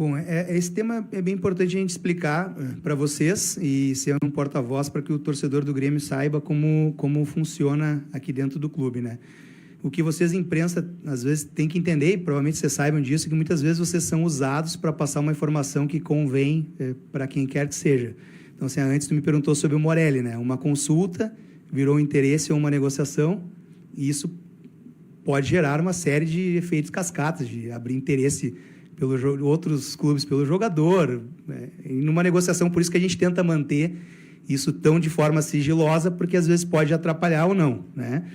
Bom, esse tema é bem importante a gente explicar para vocês e ser um porta-voz para que o torcedor do Grêmio saiba como funciona aqui dentro do clube, né? O que vocês, imprensa, às vezes têm que entender, e provavelmente vocês saibam disso, que muitas vezes vocês são usados para passar uma informação que convém para quem quer que seja. Então, assim, antes tu me perguntou sobre o Morelli, né? Uma consulta virou um interesse ou uma negociação, e isso pode gerar uma série de efeitos cascatas, de abrir interesse pelos outros clubes pelo jogador, né? E numa negociação, por isso que a gente tenta manter isso tão de forma sigilosa, porque às vezes pode atrapalhar ou não, né?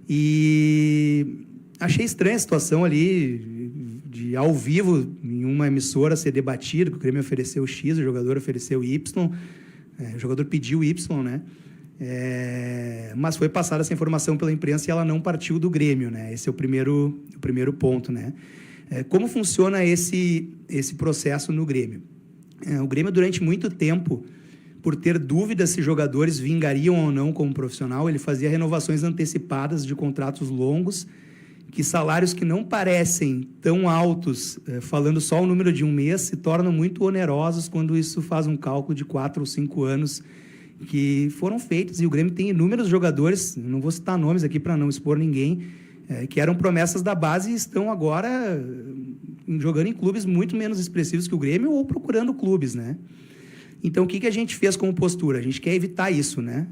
E achei estranha a situação ali de ao vivo em uma emissora ser debatido, que o Grêmio ofereceu X, o jogador ofereceu Y, o jogador pediu Y, né? Mas foi passada essa informação pela imprensa e ela não partiu do Grêmio, né? Esse é o primeiro ponto, né? Como funciona esse processo no Grêmio? O Grêmio, durante muito tempo, por ter dúvidas se jogadores vingariam ou não como profissional, ele fazia renovações antecipadas de contratos longos, que salários que não parecem tão altos, falando só o número de um mês, se tornam muito onerosos quando isso faz um cálculo de 4 ou 5 anos que foram feitos. E o Grêmio tem inúmeros jogadores, não vou citar nomes aqui para não expor ninguém, que eram promessas da base e estão agora jogando em clubes muito menos expressivos que o Grêmio ou procurando clubes, né? Então, o que a gente fez como postura? A gente quer evitar isso, né?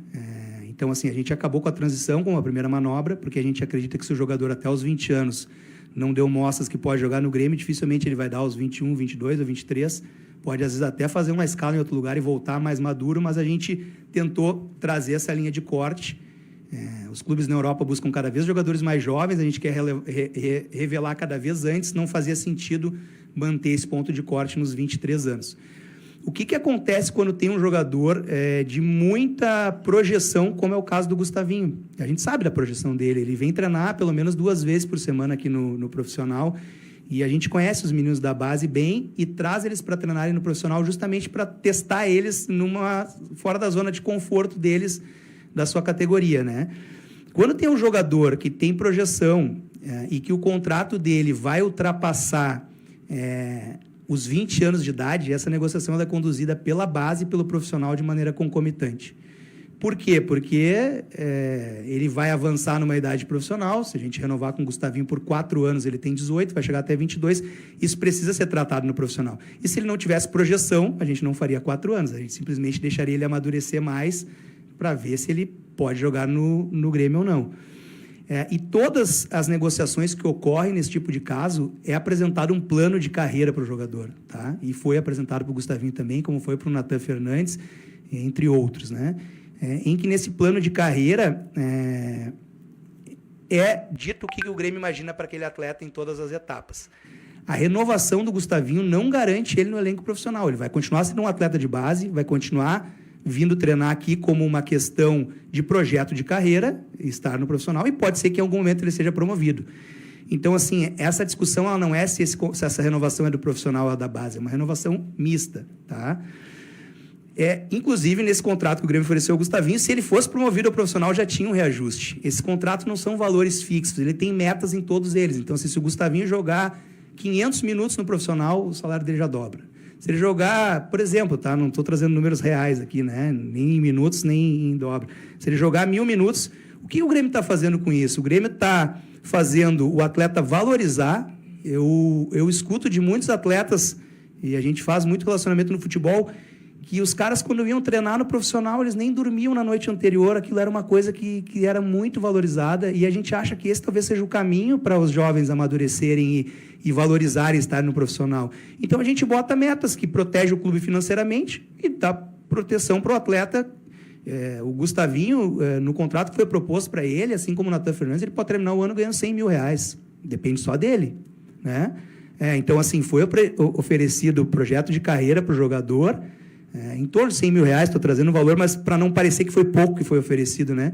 Então, assim, a gente acabou com a transição como a primeira manobra, porque a gente acredita que se o jogador até os 20 anos não deu mostras que pode jogar no Grêmio, dificilmente ele vai dar aos 21, 22 ou 23, pode às vezes até fazer uma escala em outro lugar e voltar mais maduro, mas a gente tentou trazer essa linha de corte. Os clubes na Europa buscam cada vez jogadores mais jovens, a gente quer revelar cada vez antes, não fazia sentido manter esse ponto de corte nos 23 anos. O que acontece quando tem um jogador de muita projeção, como é o caso do Gustavinho? A gente sabe da projeção dele, ele vem treinar pelo menos 2 vezes por semana aqui no profissional, e a gente conhece os meninos da base bem e traz eles para treinarem no profissional justamente para testar eles fora da zona de conforto deles, da sua categoria, né? Quando tem um jogador que tem projeção e que o contrato dele vai ultrapassar os 20 anos de idade, essa negociação ela é conduzida pela base e pelo profissional de maneira concomitante. Por quê? Porque ele vai avançar numa idade profissional. Se a gente renovar com o Gustavinho por 4 anos, ele tem 18, vai chegar até 22, isso precisa ser tratado no profissional. E se ele não tivesse projeção, a gente não faria 4 anos, a gente simplesmente deixaria ele amadurecer mais para ver se ele pode jogar no Grêmio ou não. E todas as negociações que ocorrem nesse tipo de caso, é apresentado um plano de carreira para o jogador, tá? E foi apresentado para o Gustavinho também, como foi para o Natan Fernandes, entre outros, né? Em que nesse plano de carreira dito o que o Grêmio imagina para aquele atleta em todas as etapas. A renovação do Gustavinho não garante ele no elenco profissional. Ele vai continuar sendo um atleta de base, vai continuar vindo treinar aqui como uma questão de projeto de carreira, estar no profissional, e pode ser que em algum momento ele seja promovido. Então, assim, essa discussão ela não é se essa renovação é do profissional ou da base, é uma renovação mista, tá? Inclusive, nesse contrato que o Grêmio ofereceu ao Gustavinho, se ele fosse promovido ao profissional, já tinha um reajuste. Esses contratos não são valores fixos, ele tem metas em todos eles. Então, se o Gustavinho jogar 500 minutos no profissional, o salário dele já dobra. Se ele jogar, por exemplo, tá? Não estou trazendo números reais aqui, né? Nem em minutos, nem em dobra. Se ele jogar 1.000 minutos, o que o Grêmio está fazendo com isso? O Grêmio está fazendo o atleta valorizar. Eu escuto de muitos atletas, e a gente faz muito relacionamento no futebol, que os caras, quando iam treinar no profissional, eles nem dormiam na noite anterior, aquilo era uma coisa que era muito valorizada, e a gente acha que esse talvez seja o caminho para os jovens amadurecerem e valorizarem estar no profissional. Então, a gente bota metas que protegem o clube financeiramente e dá proteção para o atleta. O Gustavinho, no contrato que foi proposto para ele, assim como o Natan Fernandes, ele pode terminar o ano ganhando R$100 mil. Depende só dele, né? Então, assim, foi oferecido o projeto de carreira para o jogador, em torno de R$100 mil, estou trazendo o valor, mas para não parecer que foi pouco que foi oferecido, né?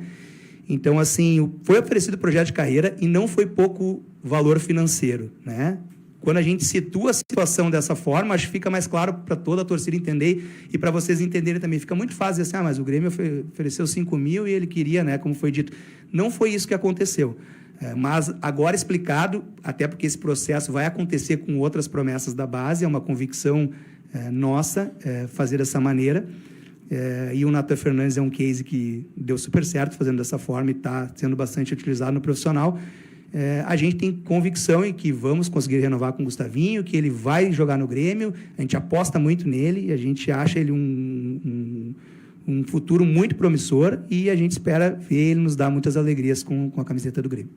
Então, assim, foi oferecido o projeto de carreira e não foi pouco valor financeiro, né? Quando a gente situa a situação dessa forma, acho que fica mais claro para toda a torcida entender e para vocês entenderem também. Fica muito fácil assim, mas o Grêmio ofereceu 5 mil e ele queria, né, como foi dito. Não foi isso que aconteceu. Mas agora explicado, até porque esse processo vai acontecer com outras promessas da base, é uma convicção nossa fazer dessa maneira. E o Nathan Fernandes é um case que deu super certo fazendo dessa forma e está sendo bastante utilizado no profissional. A gente tem convicção em que vamos conseguir renovar com o Gustavinho, que ele vai jogar no Grêmio, a gente aposta muito nele, a gente acha ele um futuro muito promissor e a gente espera ver ele nos dar muitas alegrias com a camiseta do Grêmio.